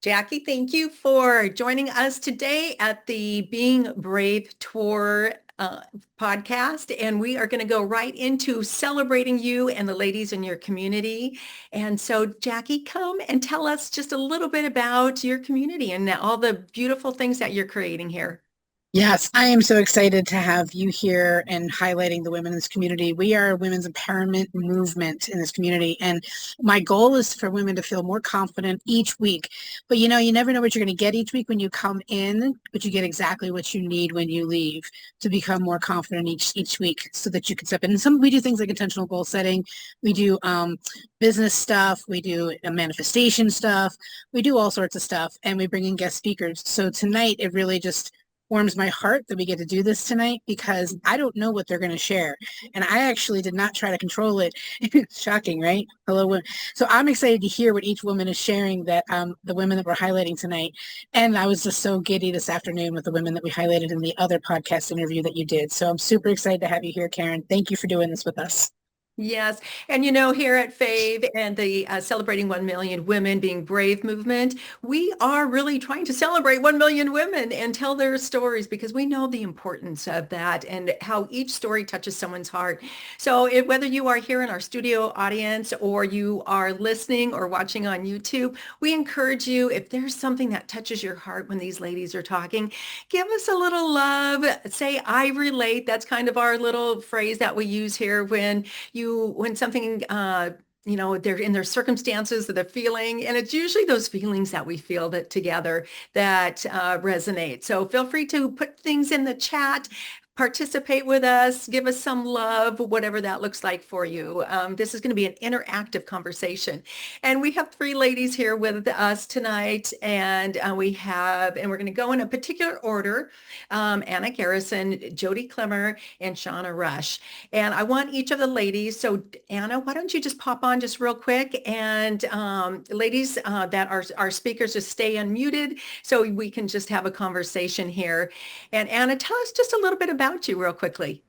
Jackie, thank you for joining us today at the Being Brave Tour podcast. And we are going to go right into celebrating you and the ladies in your community. And so, Jackie, come and tell us just a little bit about your community and all the beautiful things that you're creating here. Yes, I am so excited to have you here and highlighting the women in this community. We are a women's empowerment movement in this community. And my goal is for women to feel more confident each week. But you never know what you're going to get each week when you come in, but you get exactly what you need when you leave to become more confident each week so that you can step in. And we do things like intentional goal setting. We do business stuff. We do manifestation stuff. We do all sorts of stuff. And we bring in guest speakers. So tonight, it really just warms my heart that we get to do this tonight because I don't know what they're going to share. And I actually did not try to control it. Shocking, right? Hello, women. So I'm excited to hear what each woman is sharing that the women that we're highlighting tonight. And I was just so giddy this afternoon with the women that we highlighted in the other podcast interview that you did. So I'm super excited to have you here, Karen. Thank you for doing this with us. Yes. And here at FAVE and the Celebrating 1 Million Women Being Brave movement, we are really trying to celebrate 1 million women and tell their stories because we know the importance of that and how each story touches someone's heart. So whether you are here in our studio audience or you are listening or watching on YouTube, we encourage you, if there's something that touches your heart when these ladies are talking, give us a little love. Say, I relate. That's kind of our little phrase that we use here when something they're in their circumstances that they're feeling, and it's usually those feelings that we feel that together that resonate. So feel free to put things in the chat, participate with us, give us some love, whatever that looks like for you. This is going to be an interactive conversation. And we have three ladies here with us tonight, and we're going to go in a particular order. Anna Garrison, Jodi Clemmer, and Shawna Rasch. And I want each of the ladies, so Anna, why don't you just pop on just real quick, and ladies that are our speakers, just stay unmuted so we can just have a conversation here. And Anna, tell us just a little bit about you real quickly.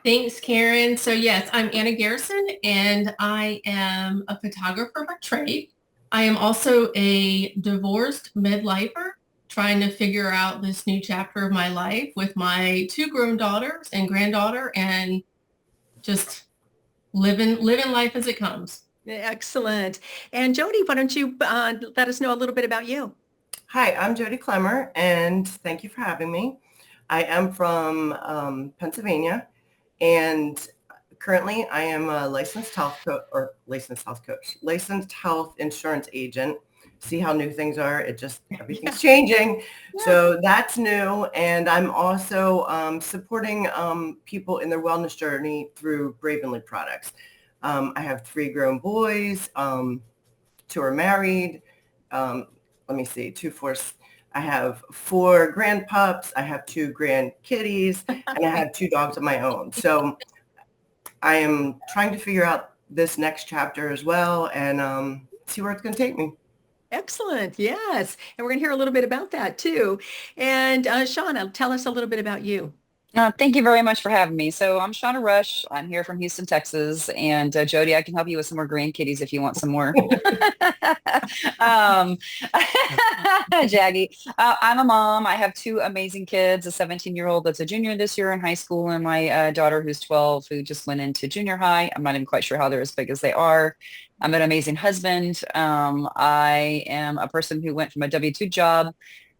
Thanks, Karen. So yes, I'm Anna Garrison, and I am a photographer by trade. I am also a divorced midlifer trying to figure out this new chapter of my life with my two grown daughters and granddaughter and just living life as it comes. Excellent. And Jodi, why don't you let us know a little bit about you? Hi, I'm Jodi Clemmer, and thank you for having me. I am from Pennsylvania, and currently I am a licensed health insurance agent. See how new things are? Everything's changing. Yeah. So that's new. And I'm also supporting people in their wellness journey through Bravenly products. I have 3 grown boys, 2 are married. I have 4 grandpups, I have 2 grand kitties, and I have 2 dogs of my own. So I am trying to figure out this next chapter as well and see where it's going to take me. Excellent. Yes. And we're going to hear a little bit about that too. And Shawna, tell us a little bit about you. Thank you very much for having me. So I'm Shawna Rasch. I'm here from Houston, Texas. And Jodi, I can help you with some more grandkitties if you want some more. Jackie, I'm a mom. I have 2 amazing kids, a 17-year-old that's a junior this year in high school, and my daughter who's 12 who just went into junior high. I'm not even quite sure how they're as big as they are. I'm an amazing husband. I am a person who went from a W-2 job,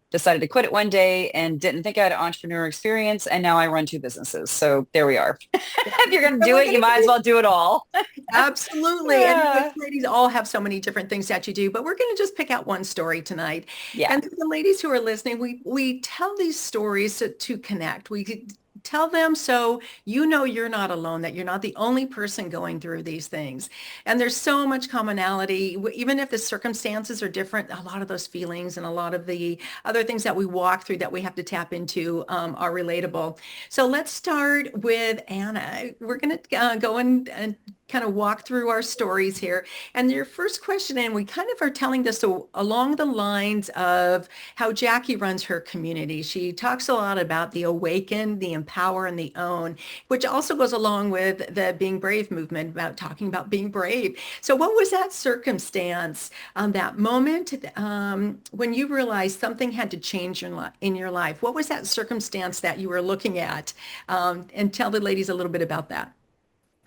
decided to quit it one day and didn't think I had an entrepreneur experience. And now I run 2 businesses. So there we are. If you're going to do it, you might as well do it all. Absolutely. Yeah. And ladies all have so many different things that you do, but we're going to just pick out one story tonight. Yeah. And the ladies who are listening, we tell these stories to connect. We tell them so you're not alone, that you're not the only person going through these things. And there's so much commonality, even if the circumstances are different, a lot of those feelings and a lot of the other things that we walk through that we have to tap into are relatable. So let's start with Anna. We're going to go and kind of walk through our stories here. And your first question, and we kind of are telling this along the lines of how Jackie runs her community. She talks a lot about the awaken, the empower, and the own, which also goes along with the Being Brave movement, about talking about being brave. So what was that circumstance, that moment when you realized something had to change in your life? What was that circumstance that you were looking at? And tell the ladies a little bit about that.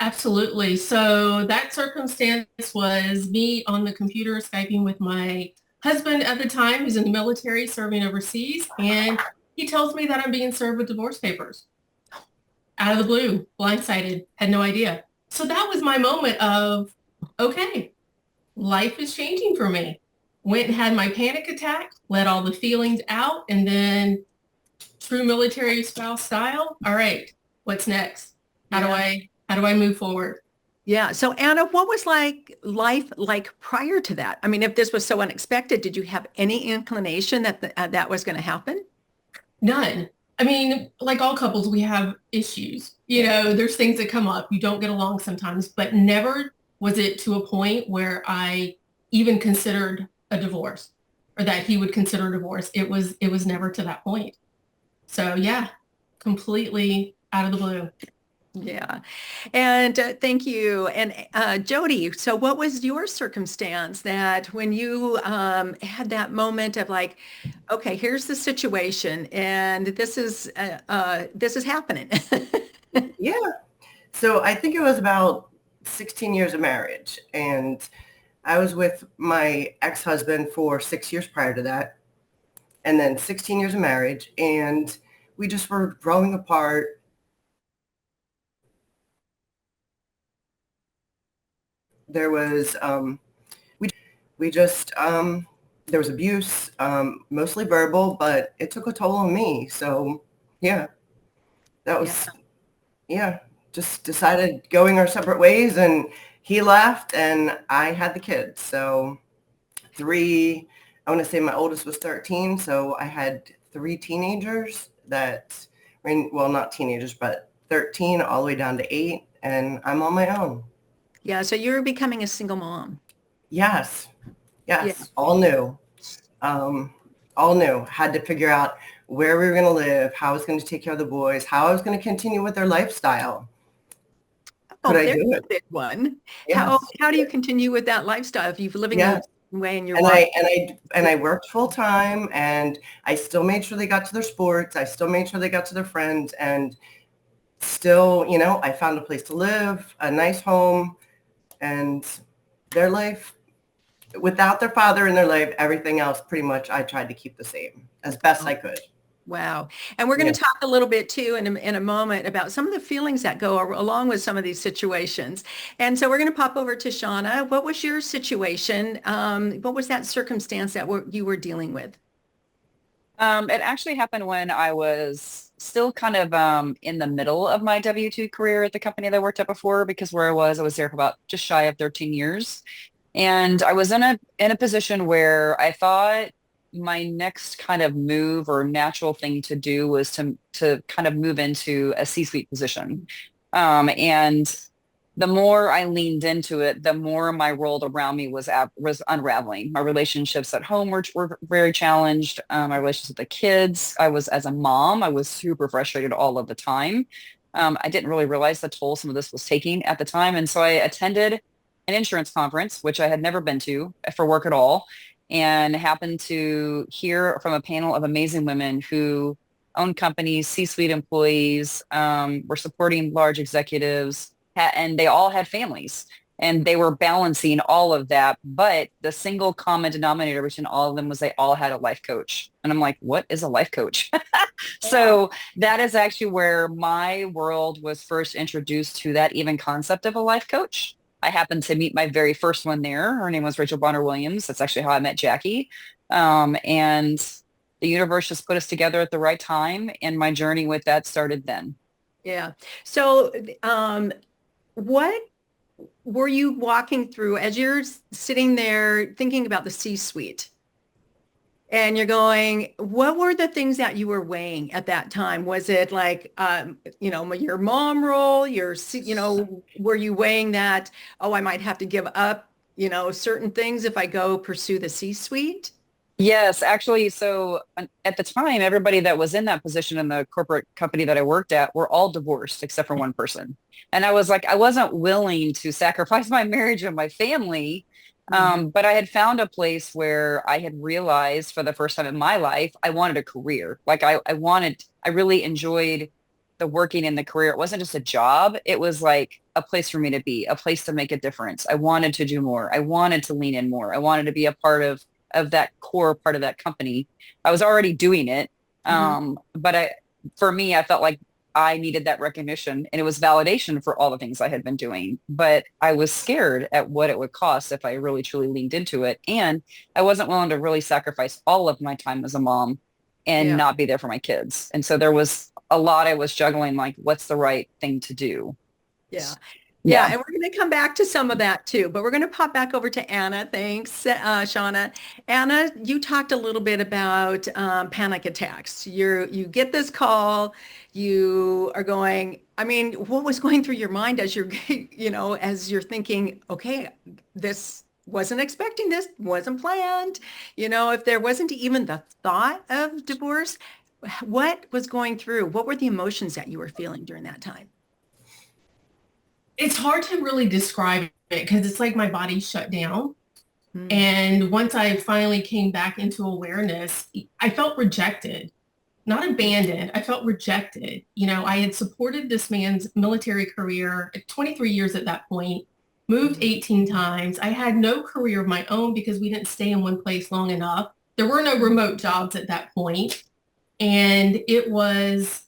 Absolutely. So that circumstance was me on the computer Skyping with my husband at the time, who's in the military serving overseas. And he tells me that I'm being served with divorce papers. Out of the blue, blindsided, had no idea. So that was my moment of, okay, life is changing for me. Went and had my panic attack, let all the feelings out, and then true military spouse style. All right, what's next? How do I move forward? Yeah. So Anna, what was life like prior to that? I mean, if this was so unexpected, did you have any inclination that that was going to happen? None. I mean, like all couples, we have issues. There's things that come up. You don't get along sometimes, but never was it to a point where I even considered a divorce or that he would consider a divorce. It was never to that point. So yeah, completely out of the blue. Yeah. And thank you. And Jodi, so what was your circumstance that when you had that moment of like, okay, here's the situation and this is happening? Yeah. So I think it was about 16 years of marriage, and I was with my ex-husband for 6 years prior to that, and then 16 years of marriage, and we just were growing apart. There was we just there was abuse, mostly verbal, but it took a toll on me. So yeah, that was just decided going our separate ways, and he left and I had the kids. So I want to say my oldest was 13. So I had 3 teenagers that, I mean, well, not teenagers, but 13 all the way down to 8. And I'm on my own. Yeah. So you're becoming a single mom. Yes. Yeah. All new. All new. Had to figure out where we were going to live, how I was going to take care of the boys, how I was going to continue with their lifestyle. Could I do there's it? a big one. Yes. How do you continue with that lifestyle if you're living Yeah. the way and you're And I worked full time, and I still made sure they got to their sports. I still made sure they got to their friends, and still, I found a place to live, a nice home, and their life without their father in their life, everything else pretty much I tried to keep the same as best I could. Wow. And we're going to talk a little bit too in a moment about some of the feelings that go along with some of these situations. And so we're going to pop over to Shawna. What was your situation? What was that circumstance that you were dealing with? It actually happened when I was still kind of in the middle of my W-2 career at the company that I worked at before, because where I was there for about just shy of 13 years. And I was in a position where I thought my next kind of move or natural thing to do was to kind of move into a C-suite position. And the more I leaned into it, the more my world around me was unraveling. My relationships at home were very challenged. My relationships with the kids. As a mom, I was super frustrated all of the time. I didn't really realize the toll some of this was taking at the time. And so I attended an insurance conference, which I had never been to for work at all, and happened to hear from a panel of amazing women who own companies, C-suite employees, were supporting large executives, and they all had families, and they were balancing all of that. But the single common denominator between all of them was they all had a life coach. And I'm like, what is a life coach? So that is actually where my world was first introduced to that even concept of a life coach. I happened to meet my very first one there. Her name was Rachel Bonner Williams. That's actually how I met Jackie. And the universe just put us together at the right time. And my journey with that started then. Yeah. So what were you walking through as you're sitting there thinking about the C-suite? And you're going, what were the things that you were weighing at that time? Was it like, your mom role, were you weighing that, oh, I might have to give up, certain things if I go pursue the C-suite? Yes, actually, so at the time, everybody that was in that position in the corporate company that I worked at were all divorced except for one person. And I was like, I wasn't willing to sacrifice my marriage and my family. Mhm. But I had found a place where I had realized for the first time in my life, I wanted a career. Like I really enjoyed the working in the career. It wasn't just a job. It was like a place for me to be, a place to make a difference. I wanted to do more. I wanted to lean in more. I wanted to be a part of that core part of that company. I was already doing it. Mhm. But for me, I felt like I needed that recognition and it was validation for all the things I had been doing. But I was scared at what it would cost if I really truly leaned into it. And I wasn't willing to really sacrifice all of my time as a mom and Yeah. not be there for my kids. And so there was a lot I was juggling, like, what's the right thing to do? Yeah. Yeah, Yeah. and we're going to come back to some of that too, but we're going to pop back over to Anna. Thanks, Shawna. Anna, you talked a little bit about panic attacks. You get this call, you are going, I mean, what was going through your mind as you're, as you're thinking, okay, this wasn't expecting this, wasn't planned. If there wasn't even the thought of divorce, what was going through? What were the emotions that you were feeling during that time? It's hard to really describe it because it's like my body shut down. Mm. And once I finally came back into awareness, I felt rejected, not abandoned. I felt rejected. I had supported this man's military career at 23 years at that point, moved 18 times. I had no career of my own because we didn't stay in one place long enough. There were no remote jobs at that point. And it was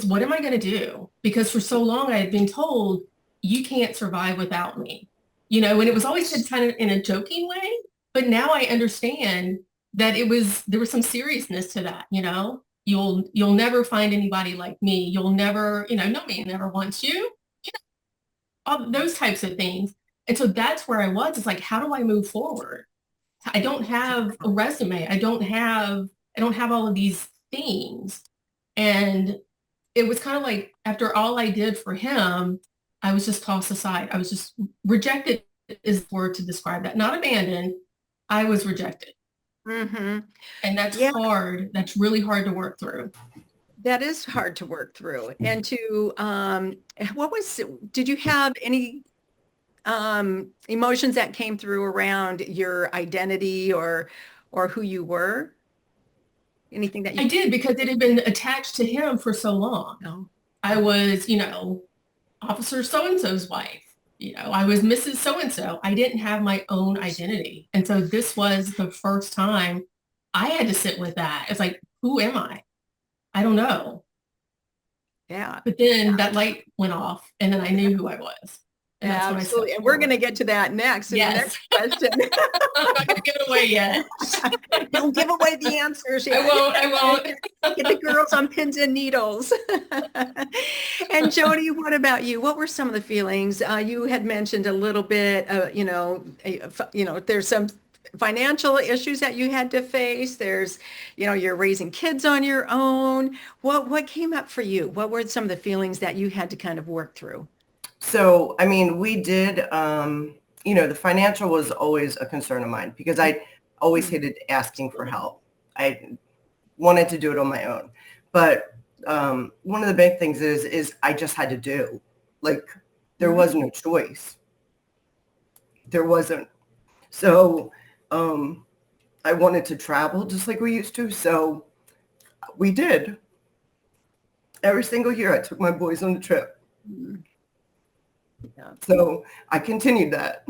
what am I going to do? Because for so long I had been told, you can't survive without me. And it was always said kind of in a joking way, but now I understand that there was some seriousness to that. You'll never find anybody like me. You'll never, no man never wants you, all those types of things. And so that's where I was. It's like, how do I move forward? I don't have a resume. I don't have all of these things. And it was kind of like after all I did for him, I was just tossed aside. I was just rejected is the word to describe that. Not abandoned. I was rejected. Hmm. And that's Yeah, hard. That's really hard to work through. that is hard to work through. And did you have any emotions that came through around your identity or who you were? Anything that I you, did because it had been attached to him for so long. know? I was, Officer so-and-so's wife. I was Mrs. So-and-so. I didn't have my own identity. And so this was the first time I had to sit with that. It's like, who am I? I don't know. Yeah. But then that light went off and then I knew who I was. And that's when I Absolutely. stepped And we're going forward. to get to that next in the Yes. next question. I'm not going to give it away yet. Don't give away the answers I yet. won't. I won't. Get the girls on pins and needles. And Jodi, what about you? What were some of the feelings? You had mentioned a little bit, there's some financial issues that you had to face. There's, you're raising kids on your own. What came up for you? What were some of the feelings that you had to kind of work through? So, I mean, we did, the financial was always a concern of mine because I always hated asking for help. I wanted to do it on my own. But one of the big things is I just had to do. Like, there was no choice. There wasn't. So I wanted to travel just like we used to. So we did. Every single year I took my boys on a trip. Yeah. So I continued that.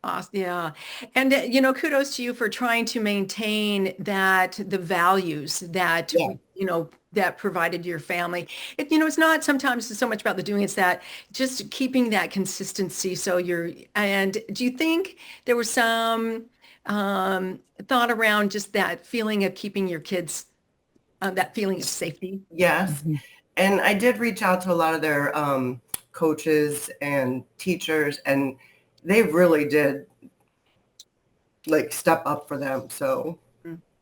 Awesome. Yeah. And, kudos to you for trying to maintain the values that, Yeah. that provided your family. It's not sometimes so much about the doing, it's that just keeping that consistency. And do you think there was some thought around just that feeling of keeping your kids, that feeling of safety? Yes. Mhm. And I did reach out to a lot of their coaches and teachers, and they really did like step up for them. So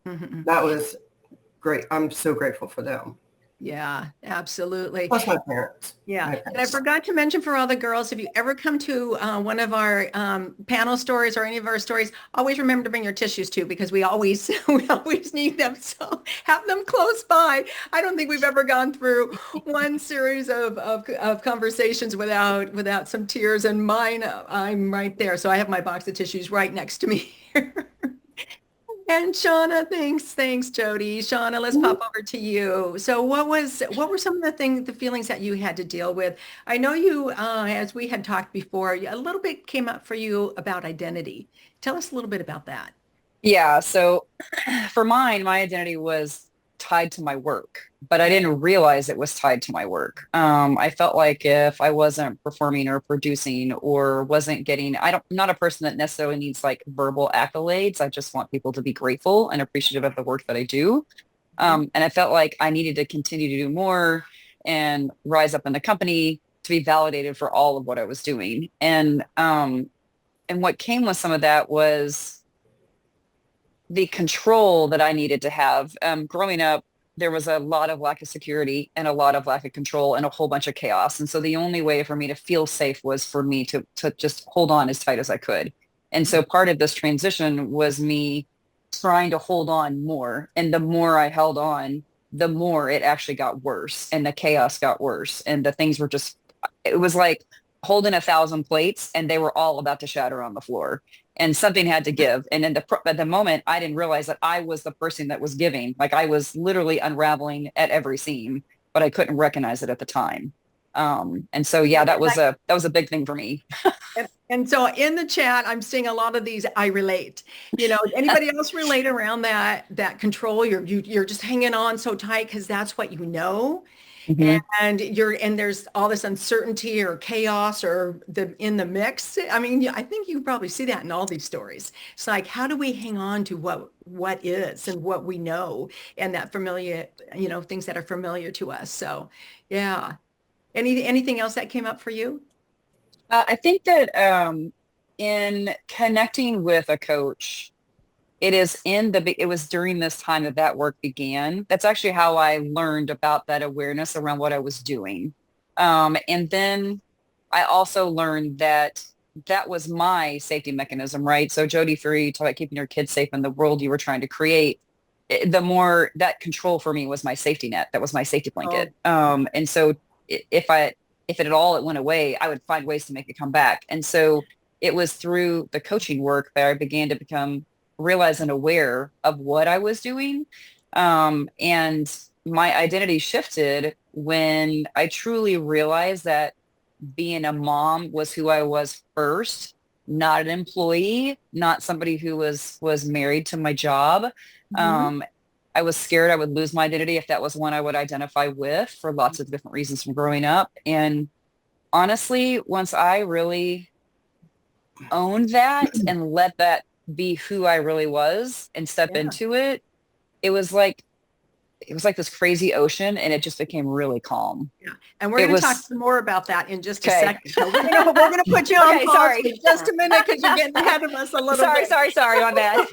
Mhm. That was great. I'm so grateful for them. Yeah, absolutely. Plus my parents. Yeah. My And I parents. forgot to mention for all the girls, if you ever come to one of our panel stories or any of our stories, always remember to bring your tissues too, because we always we always need them. So have them close by. I don't think we've ever gone through one series of conversations without some tears, and mine, I'm right there. So I have my box of tissues right next to me here. And Shawna, thanks, Jodi. Shawna, let's pop over to you. So what were some of the feelings that you had to deal with? I know you, as we had talked before, a little bit came up for you about identity. Tell us a little bit about that. Yeah. So for mine, my identity was tied to my work, but I didn't realize it was tied to my work. I felt like if I wasn't performing or producing or wasn't getting, I'm not a person that necessarily needs like verbal accolades. I just want people to be grateful and appreciative of the work that I do. Okay. And I felt like I needed to continue to do more and rise up in the company to be validated for all of what I was doing. And what came with some of that was the control that I needed to have. Growing up, there was a lot of lack of security and a lot of lack of control and a whole bunch of chaos. And so the only way for me to feel safe was for me to just hold on as tight as I could. And so part of this transition was me trying to hold on more. And the more I held on, the more it actually got worse and the chaos got worse. And the things were just, it was like holding 1,000 plates and they were all about to shatter on the floor and something had to give. And at the moment, I didn't realize that I was the person that was giving. Like I was literally unraveling at every seam, but I couldn't recognize it at the time. And so, yeah, that was a big thing for me. And so in the chat, I'm seeing a lot of these. I relate. Anybody else relate around that control? You're just hanging on so tight because that's what you know. Mhm. And there's all this uncertainty or chaos or in the mix. I mean, I think you probably see that in all these stories. It's like, how do we hang on to what is and what we know and that familiar, things that are familiar to us. So yeah. Anything else that came up for you? I think that in connecting with a coach, it was during this time that work began. That's actually how I learned about that awareness around what I was doing. And then I also learned that that was my safety mechanism, right? So Jodi, for you talk about keeping your kids safe in the world you were trying to create, the more that control for me was my safety net. That was my safety blanket. And so if it all it went away, I would find ways to make it come back. And so it was through the coaching work that I began to become realize and aware of what I was doing. And my identity shifted when I truly realized that being a mom was who I was first, not an employee, not somebody who was married to my job. Mhm. I was scared I would lose my identity if that was one I would identify with for lots of different reasons from growing up. And honestly, once I really owned that and let that be who I really was and step Yeah. into it, it was like this crazy ocean and it just became really calm. Yeah. And we're It going to talk was some more about that in just a okay. second. So we're gonna put you on Okay, pause sorry. for just a minute because you're getting ahead of us a little Sorry, bit. sorry, my bad.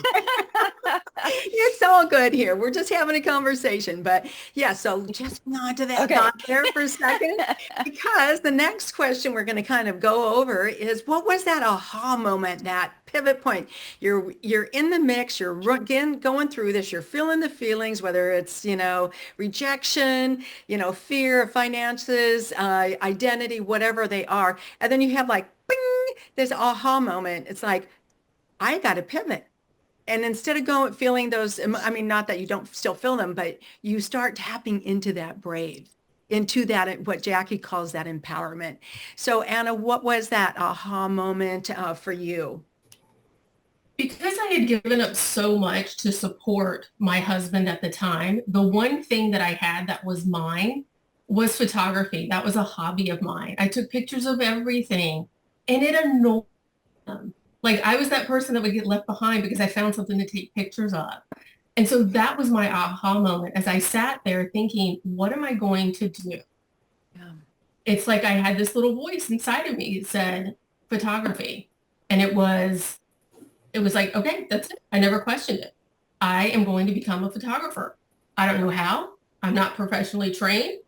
It's all good here. We're just having a conversation. But yeah, so just hang on to that Okay. thought there for a second, because the next question we're going to kind of go over is, what was that aha moment, that pivot point? You're in the mix, you're again going through this, you're feeling the feelings, whether it's, rejection, fear of finances, identity, whatever they are. And then you have like, bing, this aha moment. It's like, I got to pivot. And instead of going feeling those, I mean, not that you don't still feel them, but you start tapping into that brave, into that, what Jackie calls that empowerment. So Anna, what was that aha moment for you? Because I had given up so much to support my husband at the time, the one thing that I had that was mine was photography. That was a hobby of mine. I took pictures of everything and it annoyed them. Like I was that person that would get left behind because I found something to take pictures of. And so that was my aha moment as I sat there thinking, what am I going to do? Yeah. It's like I had this little voice inside of me that said photography. And it was like, okay, that's it. I never questioned it. I am going to become a photographer. I don't know how. I'm not professionally trained,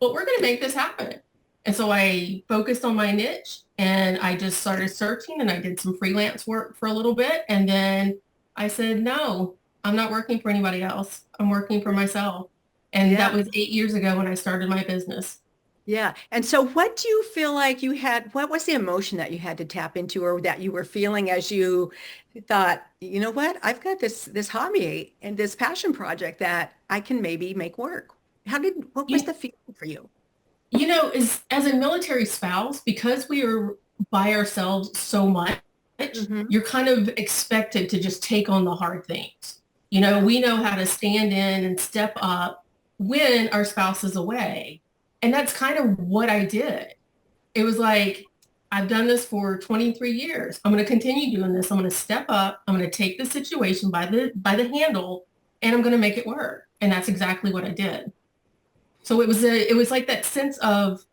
but we're going to make this happen. And so I focused on my niche and I just started searching and I did some freelance work for a little bit. And then I said, no, I'm not working for anybody else. I'm working for myself. And that was 8 years ago when I started my business. Yeah. And so what do you feel like you had, what was the emotion that you had to tap into or that you were feeling as you thought, you know what, I've got this hobby and this passion project that I can maybe make work. What was the feeling for you? As a military spouse, because we are by ourselves so much, you're kind of expected to just take on the hard things. We know how to stand in and step up when our spouse is away. And that's kind of what I did. It was like, I've done this for 23 years. I'm going to continue doing this. I'm going to step up. I'm going to take the situation by the handle and I'm going to make it work. And that's exactly what I did. So it was like that sense of,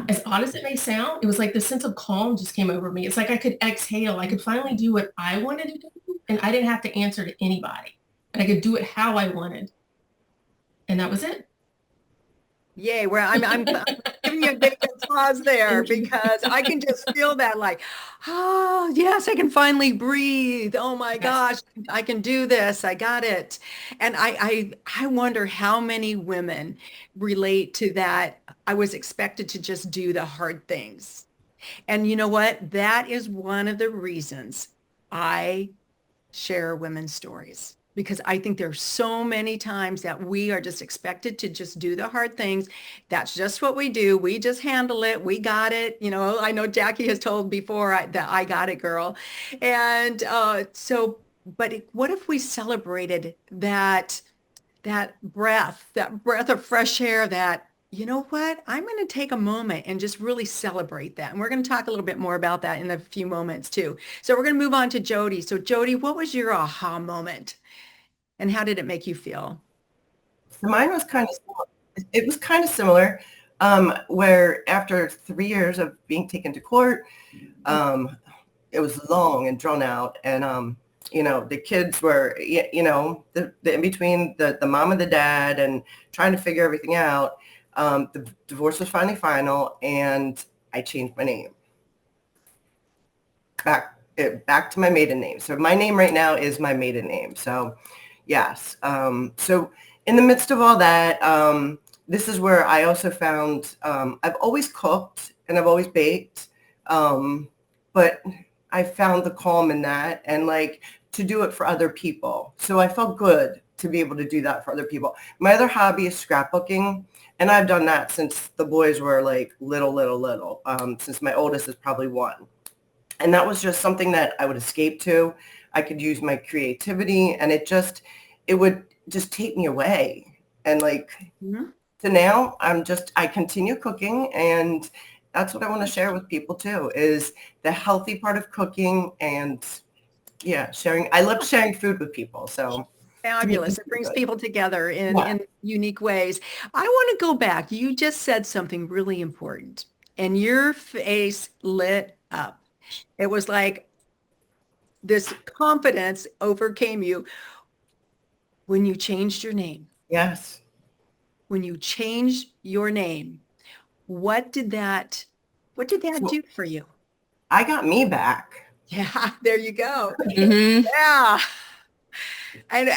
as odd as it may sound, it was like the sense of calm just came over me. It's like I could exhale. I could finally do what I wanted to do and I didn't have to answer to anybody. And I could do it how I wanted. And that was it. Yay, where I'm giving you a big applause there because I can just feel that like, oh, yes, I can finally breathe. Oh my gosh, I can do this. I got it. And I wonder how many women relate to that. I was expected to just do the hard things. And you know what? That is one of the reasons I share women's stories. Because I think there's so many times that we are just expected to just do the hard things. That's just what we do. We just handle it. We got it. I know Jackie has told before that I got it, girl. And but what if we celebrated that breath of fresh air that, you know what? I'm going to take a moment and just really celebrate that. And we're going to talk a little bit more about that in a few moments too. So we're going to move on to Jodi. So Jodi, what was your aha moment? And how did it make you feel? So mine was kind of similar. It was kind of similar, where after 3 years of being taken to court, it was long and drawn out. And, the kids were, the in between the mom and the dad and trying to figure everything out. The divorce was finally final and I changed my name back to my maiden name. So my name right now is my maiden name. So yes. So in the midst of all that, this is where I also found, I've always cooked and I've always baked. But I found the calm in that and like to do it for other people. So I felt good to be able to do that for other people. My other hobby is scrapbooking. And I've done that since the boys were like little, since my oldest is probably 1. And that was just something that I would escape to. I could use my creativity and it would just take me away. And like, so now I continue cooking and that's what I want to share with people too, is the healthy part of cooking and sharing. I love sharing food with people. So fabulous. It brings people together in unique ways. I want to go back. You just said something really important and your face lit up. It was like this confidence overcame you when you changed your name. Yes. When you changed your name, what did that do for you? I got me back. Yeah, there you go. Yeah. And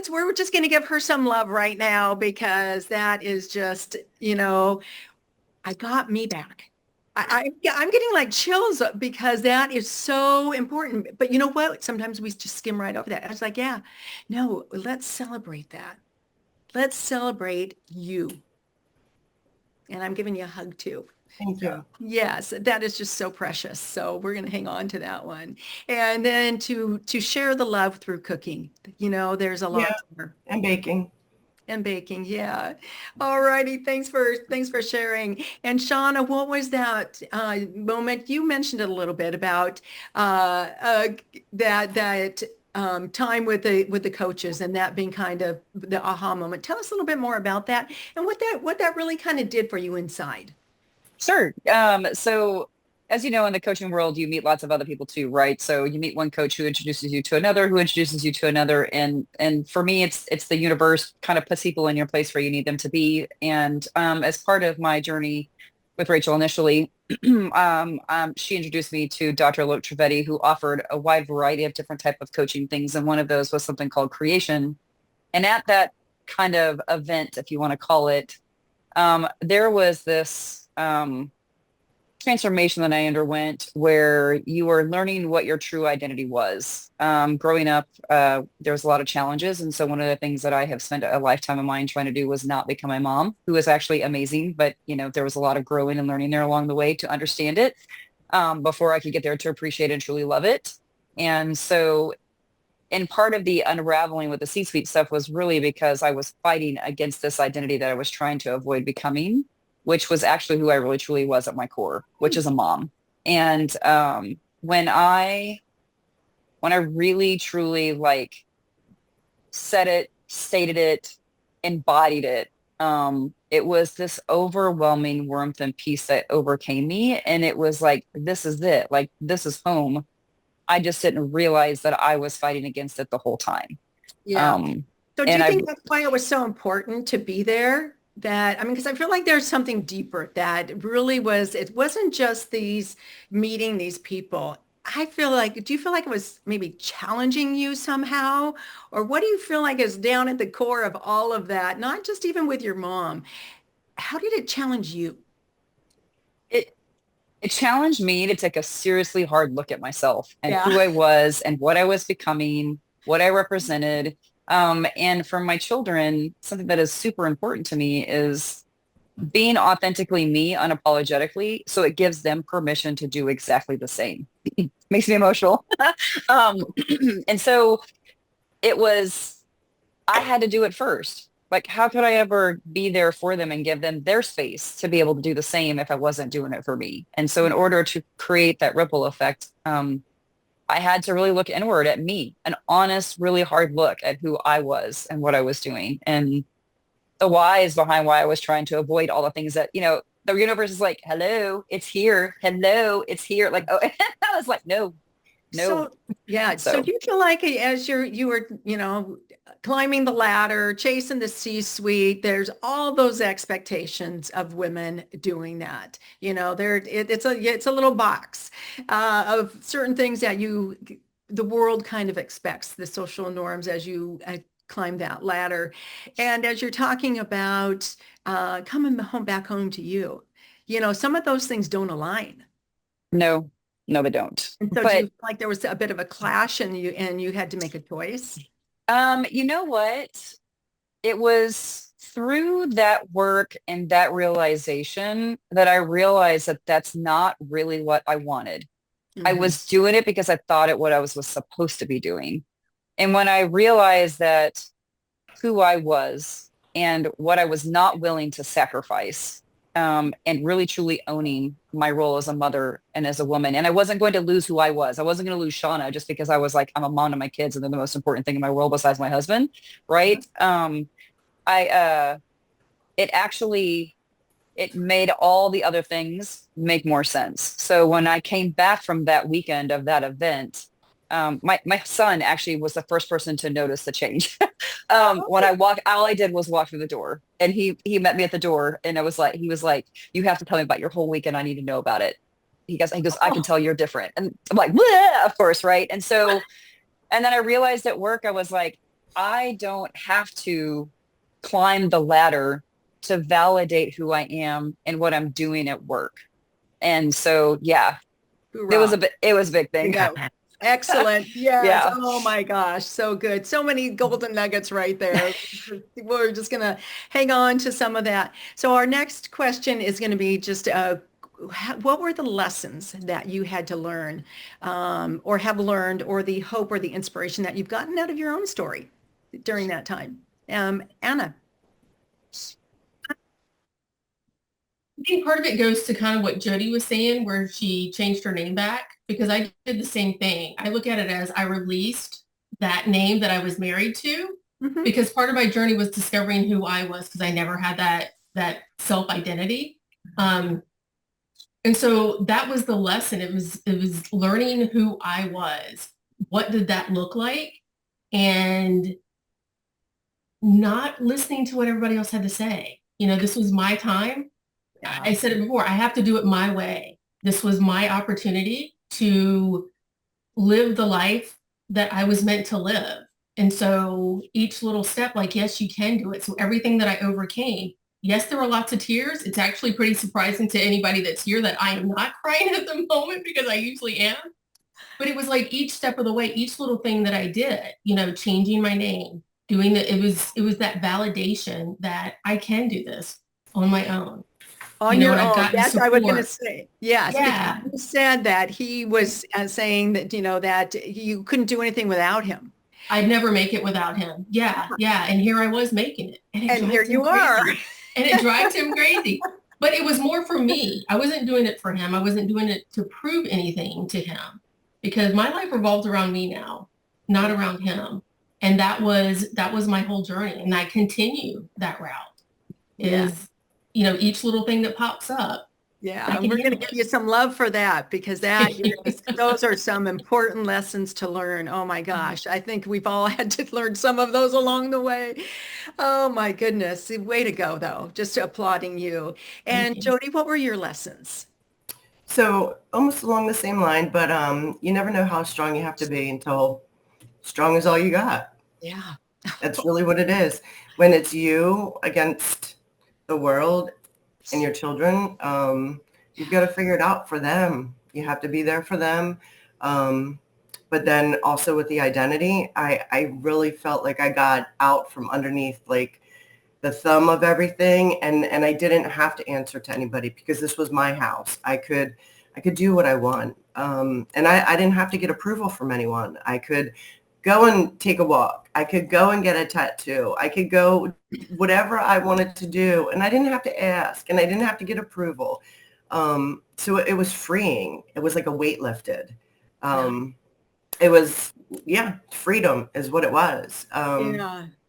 we're just gonna give her some love right now because that is just, I got me back. I'm getting like chills because that is so important. But you know what? Sometimes we just skim right over that. I was like, yeah, no, let's celebrate that. Let's celebrate you. And I'm giving you a hug too. Thank you. Yes, that is just so precious. So we're going to hang on to that one. And then to share the love through cooking. There's a lot there. And baking. And baking, yeah. All righty. Thanks for sharing. And Shawna, what was that moment? You mentioned it a little bit about that time with the coaches and that being kind of the aha moment. Tell us a little bit more about that and what that really kind of did for you inside. Sure. So as you know, in the coaching world, you meet lots of other people too, right? So you meet one coach who introduces you to another, who introduces you to another. And for me, it's the universe kind of puts people in your place where you need them to be. And as part of my journey with Rachel initially, she introduced me to Dr. Alok Trivedi, who offered a wide variety of different type of coaching things. And one of those was something called creation. And at that kind of event, if you want to call it, there was this transformation that I underwent where you were learning what your true identity was. Growing up, there was a lot of challenges. And so one of the things that I have spent a lifetime of mine trying to do was not become my mom, who was actually amazing. But, there was a lot of growing and learning there along the way to understand it before I could get there to appreciate and truly love it. And so and part of the unraveling with the C-suite stuff was really because I was fighting against this identity that I was trying to avoid becoming, which was actually who I really truly was at my core, which is a mom. And when I really truly like said it, stated it, embodied it, it was this overwhelming warmth and peace that overcame me. And it was like, this is it. Like, this is home. I just didn't realize that I was fighting against it the whole time. Yeah. So do you think that's why it was so important to be there? Because I feel like there's something deeper that really it wasn't just meeting these people. Do you feel like it was maybe challenging you somehow? Or what do you feel like is down at the core of all of that? Not just even with your mom. How did it challenge you? It challenged me to take a seriously hard look at myself and who I was and what I was becoming, what I represented. And for my children, something that is super important to me is being authentically me unapologetically. So it gives them permission to do exactly the same. Makes me emotional. And so I had to do it first. Like, how could I ever be there for them and give them their space to be able to do the same if I wasn't doing it for me? And so in order to create that ripple effect, I had to really look inward at me, an honest, really hard look at who I was and what I was doing. And the whys behind why I was trying to avoid all the things that, the universe is like, hello, it's here. Hello, it's here. Like, oh, I was like, no. So do you feel like as you were, climbing the ladder, chasing the C-suite, there's all those expectations of women doing that. It's a little box of certain things that the world kind of expects, the social norms as you climb that ladder. And as you're talking about coming back home to you, some of those things don't align. No, they don't. And so do you feel like there was a bit of a clash and you had to make a choice? You know what? It was through that work and that realization that I realized that that's not really what I wanted. Mm-hmm. I was doing it because I thought it what I was supposed to be doing. And when I realized that who I was and what I was not willing to sacrifice, and really truly owning my role as a mother and as a woman. And I wasn't going to lose who I was. I wasn't going to lose Shawna just because I was like, I'm a mom to my kids and they're the most important thing in my world besides my husband. Right. It made all the other things make more sense. So when I came back from that weekend of that event, my son actually was the first person to notice the change. When I walked, all I did was walk through the door and he met me at the door and he was like, you have to tell me about your whole weekend. I need to know about it. He goes, I can tell you're different. And I'm like, bleh, of course. Right. And so, and then I realized at work, I was like, I don't have to climb the ladder to validate who I am and what I'm doing at work. And so, yeah, Hoorah. it was a big thing. Yeah. Excellent. Yes. Yeah. Oh my gosh. So good. So many golden nuggets right there. We're just going to hang on to some of that. So our next question is going to be just what were the lessons that you had to learn or have learned, or the hope or the inspiration that you've gotten out of your own story during that time? Anna. I think part of it goes to kind of what Jodi was saying, where she changed her name back, because I did the same thing. I look at it as I released that name that I was married to, because part of my journey was discovering who I was, because I never had that self-identity. And And so that was the lesson. It was learning who I was. What did that look like? And not listening to what everybody else had to say. This was my time. Yeah. I said it before, I have to do it my way. This was my opportunity to live the life that I was meant to live. And so each little step, like, yes, you can do it. So everything that I overcame, yes, there were lots of tears. It's actually pretty surprising to anybody that's here that I am not crying at the moment because I usually am. But it was like each step of the way, each little thing that I did, changing my name, it was that validation that I can do this on my own. On your And I've own. gotten That's what I was going to support. say. Yes, Yeah. because you said that he was saying that, that you couldn't do anything without him. I'd never make it without him. Yeah, yeah. And here I was making it. And And here you are. And it drives him crazy. But it was more for me. I wasn't doing it for him. I wasn't doing it to prove anything to him because my life revolves around me now, not around him. And that was my whole journey. And I continue that route is, each little thing that pops up. Yeah, and we're going to give you some love for that because those are some important lessons to learn. Oh my gosh, I think we've all had to learn some of those along the way. Oh my goodness, way to go though. Just applauding you. And Jodi, what were your lessons? So almost along the same line, but you never know how strong you have to be until strong is all you got. Yeah. That's really what it is. When it's you against the world and your children, you've got to figure it out for them. You have to be there for them. But then also with the identity, I really felt like I got out from underneath like the thumb of everything. And I didn't have to answer to anybody because this was my house. I could do what I want. And I didn't have to get approval from anyone. I could go and take a walk. I could go and get a tattoo. I could go whatever I wanted to do. And I didn't have to ask and I didn't have to get approval. So it was freeing. It was like a weight lifted. It was, freedom is what it was.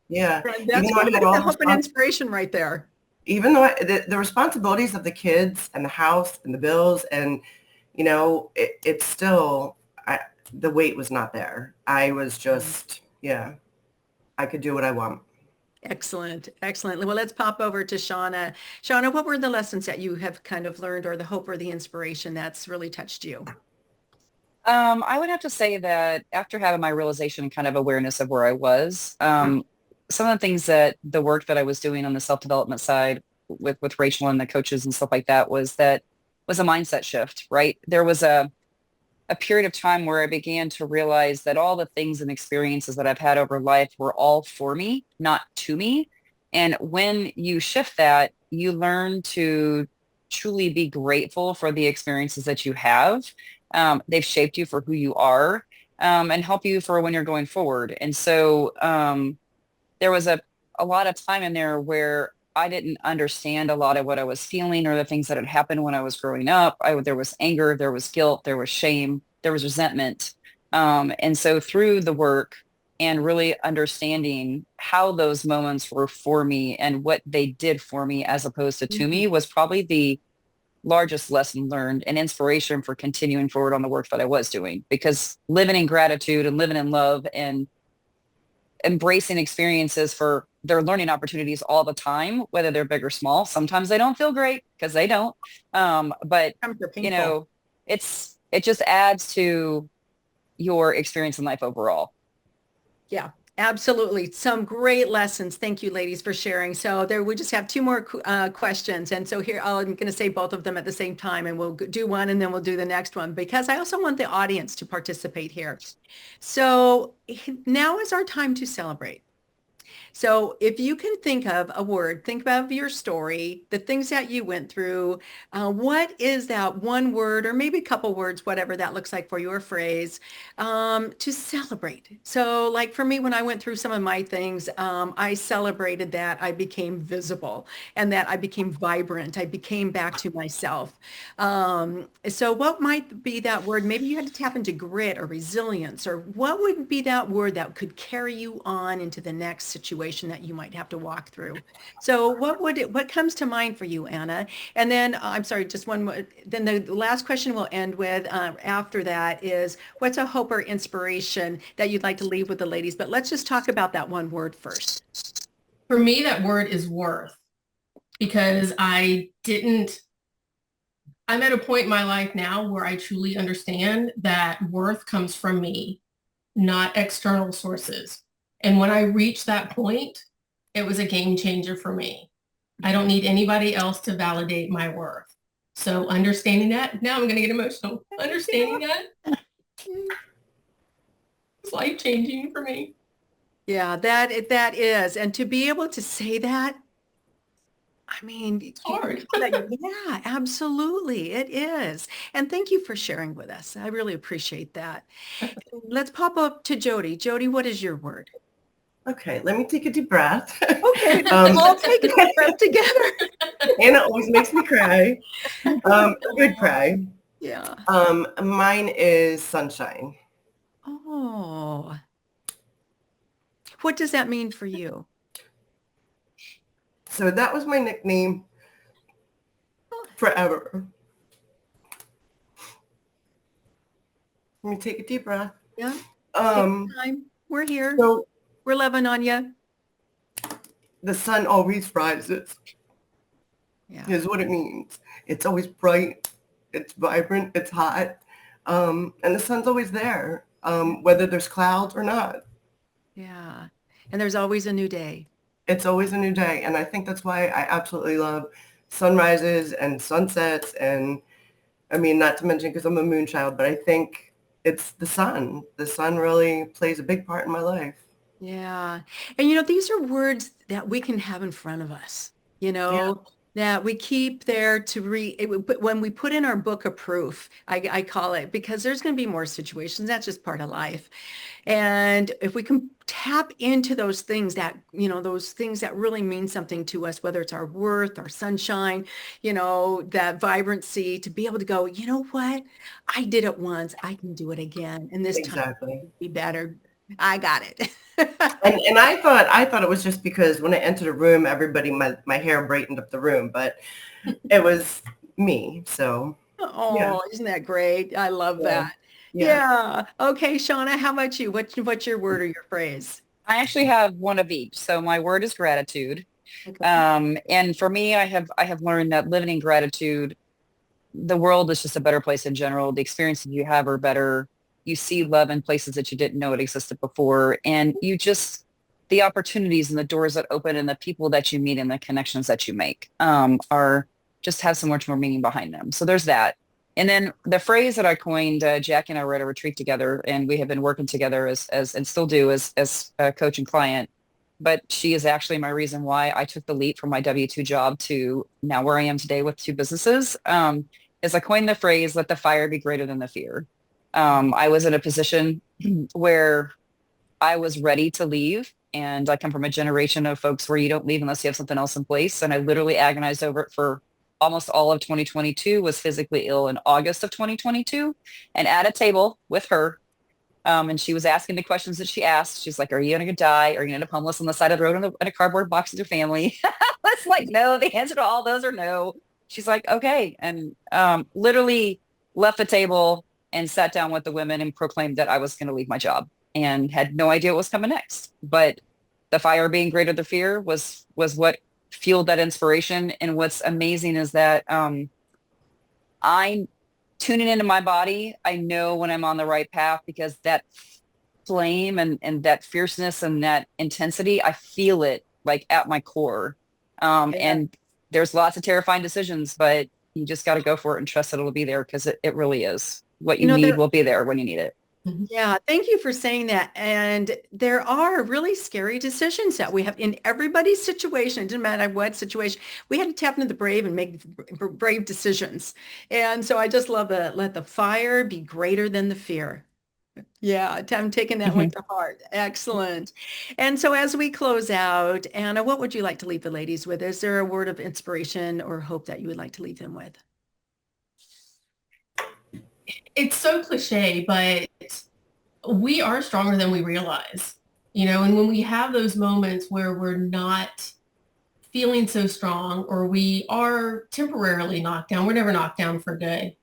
Yeah. That's the hope and inspiration right there. Even though the responsibilities of the kids and the house and the bills and, it's still, the weight was not there. I was just, I could do what I want. Excellent. Excellent. Well, let's pop over to Shawna. Shawna, what were the lessons that you have kind of learned or the hope or the inspiration that's really touched you? I would have to say that after having my realization and kind of awareness of where I was, some of the things that the work that I was doing on the self-development side with Rachel and the coaches and stuff like that was a mindset shift, right? There was a period of time where I began to realize that all the things and experiences that I've had over life were all for me, not to me. And when you shift that, you learn to truly be grateful for the experiences that you have. They've shaped you for who you are, and help you for when you're going forward. And so there was a lot of time in there where I didn't understand a lot of what I was feeling or the things that had happened when I was growing up. There was anger, there was guilt, there was shame, there was resentment. And so through the work and really understanding how those moments were for me and what they did for me as opposed to me was probably the largest lesson learned and inspiration for continuing forward on the work that I was doing, because living in gratitude and living in love and embracing experiences for their learning opportunities all the time, whether they're big or small. Sometimes they don't feel great because they don't. But it just adds to your experience in life overall. Yeah, absolutely. Some great lessons. Thank you, ladies, for sharing. So we just have two more questions. And so here, I'm going to say both of them at the same time, and we'll do one and then we'll do the next one, because I also want the audience to participate here. So now is our time to celebrate. So if you can think of a word, think about your story, the things that you went through, what is that one word or maybe a couple words, whatever that looks like for your phrase, to celebrate. So like for me, when I went through some of my things, I celebrated that I became visible and that I became vibrant. I became back to myself. So what might be that word? Maybe you had to tap into grit or resilience, or what would be that word that could carry you on into the next situation that you might have to walk through. So what comes to mind for you, Anna? And then I'm sorry, just one more. Then the last question we'll end with after that is, what's a hope or inspiration that you'd like to leave with the ladies? But let's just talk about that one word first. For me, that word is worth, because I'm at a point in my life now where I truly understand that worth comes from me, not external sources. And when I reached that point, it was a game changer for me. I don't need anybody else to validate my worth. So understanding that, now I'm going to get emotional. Understanding that, it's life-changing for me. Yeah, that is. And to be able to say that, I mean, It's hard. yeah, absolutely. It is. And thank you for sharing with us. I really appreciate that. Let's pop up to Jodi. Jodi, what is your word? Okay, let me take a deep breath. Okay, we'll take a deep breath together. Anna always makes me cry. Good cry. Yeah. Mine is sunshine. Oh, what does that mean for you? So that was my nickname forever. Let me take a deep breath. Yeah. Take time. We're here. So We're loving on you. the sun always rises, Yeah. is what it means. It's always bright, it's vibrant, it's hot, and the sun's always there, whether there's clouds or not. Yeah. And there's always a new day. It's always a new day, and I think that's why I absolutely love sunrises and sunsets, and I mean, not to mention because I'm a moon child, but I think it's the sun. The sun really plays a big part in my life. Yeah. And these are words that we can have in front of us, that we keep there to read. But when we put in our book of proof, I call it, because there's going to be more situations. That's just part of life. And if we can tap into those things that really mean something to us, whether it's our worth, our sunshine, that vibrancy, to be able to go, you know what? I did it once. I can do it again. And this time it'll be better. I got it. And I thought it was just because when I entered a room, everybody, my hair brightened up the room, but it was me. So. Oh, yeah. Isn't that great? I love that. Yeah. Yeah. Okay, Shawna, how about you? What's your word or your phrase? I actually have one of each. So my word is gratitude. Okay. And for me, I have learned that living in gratitude, the world is just a better place in general. The experiences you have are better. You see love in places that you didn't know it existed before. And the opportunities and the doors that open and the people that you meet and the connections that you make are just have so much more meaning behind them. So there's that. And then the phrase that I coined, Jackie and I were at a retreat together, and we have been working together as and still do as a coach and client. But she is actually my reason why I took the leap from my W-2 job to now where I am today with 2 businesses. Is I coined the phrase, let the fire be greater than the fear. I was in a position where I was ready to leave. And I come from a generation of folks where you don't leave unless you have something else in place. And I literally agonized over it for almost all of 2022, was physically ill in August of 2022, and at a table with her. And she was asking the questions that she asked. She's like, are you going to die? Are you going to end up homeless on the side of the road in a cardboard box with your family? I was like, no, the answer to all those are no. She's like, okay. And literally left the table and sat down with the women and proclaimed that I was going to leave my job, and had no idea what was coming next. But the fire being greater than fear was what fueled that inspiration. And what's amazing is that I'm tuning into my body. I know when I'm on the right path, because that flame and that fierceness and that intensity, I feel it like at my core. And there's lots of terrifying decisions, but you just got to go for it and trust that it'll be there, because it really is. What you need will be there when you need it. Yeah, thank you for saying that. And there are really scary decisions that we have in everybody's situation. It doesn't matter what situation. We had to tap into the brave and make brave decisions. And so I just love that. Let the fire be greater than the fear. Yeah, I'm taking that one to heart. Excellent. And so as we close out, Anna, what would you like to leave the ladies with? Is there a word of inspiration or hope that you would like to leave them with? It's so cliche, but we are stronger than we realize. And when we have those moments where we're not feeling so strong, or we are temporarily knocked down, we're never knocked down for good.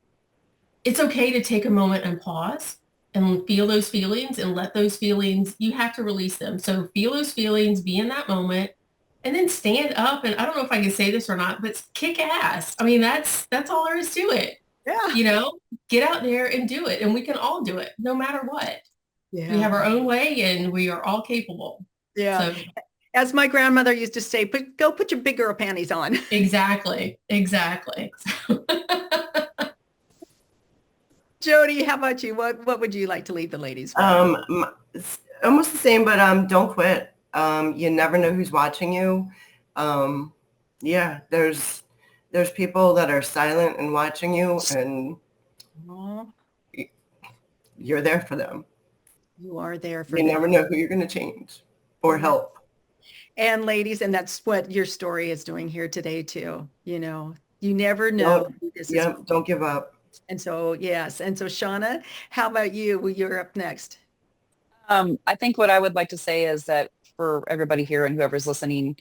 It's okay to take a moment and pause and feel those feelings and let those feelings, you have to release them. So feel those feelings, be in that moment, and then stand up. And I don't know if I can say this or not, but kick ass. I mean, that's all there is to it. Yeah. Get out there and do it. And we can all do it no matter what. Yeah. We have our own way and we are all capable. Yeah. So, as my grandmother used to say, go put your big girl panties on. Exactly. Jodi, how about you? What would you like to leave the ladies with? It's almost the same, but don't quit. You never know who's watching you. Yeah, there's people that are silent and watching you, and you're there for them. You are there for them. them. You never know who you're going to change or help. And ladies, and that's what your story is doing here today too. You never know. Don't give up. And so, yes. And so, Shawna, how about you? Well, you're up next. I think what I would like to say is that for everybody here and whoever's listening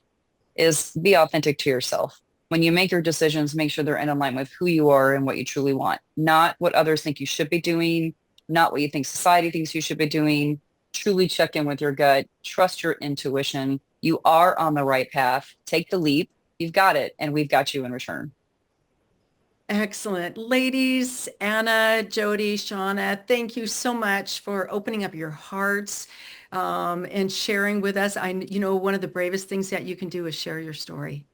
is be authentic to yourself. When you make your decisions, make sure they're in alignment with who you are and what you truly want, not what others think you should be doing, not what you think society thinks you should be doing. Truly check in with your gut, trust your intuition. You are on the right path. Take the leap. You've got it. And we've got you in return. Excellent. Ladies, Anna, Jodi, Shawna, thank you so much for opening up your hearts and sharing with us. One of the bravest things that you can do is share your story.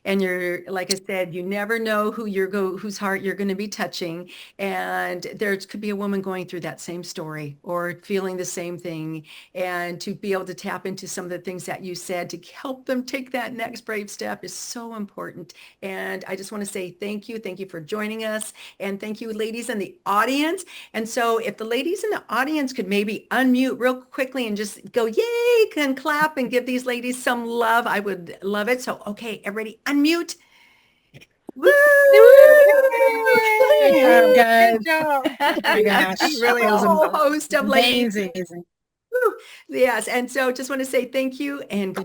And like I said, you never know whose heart you're going to be touching. And there could be a woman going through that same story or feeling the same thing. And to be able to tap into some of the things that you said to help them take that next brave step is so important. And I just want to say thank you. Thank you for joining us. And thank you, ladies in the audience. And so if the ladies in the audience could maybe unmute real quickly and just go, yay, and clap and give these ladies some love, I would love it. So, okay, everybody unmute. Woo! Good job, guys. Good job. Oh my gosh. Really a whole host of ladies. Amazing. Woo. Yes. And so just want to say thank you and good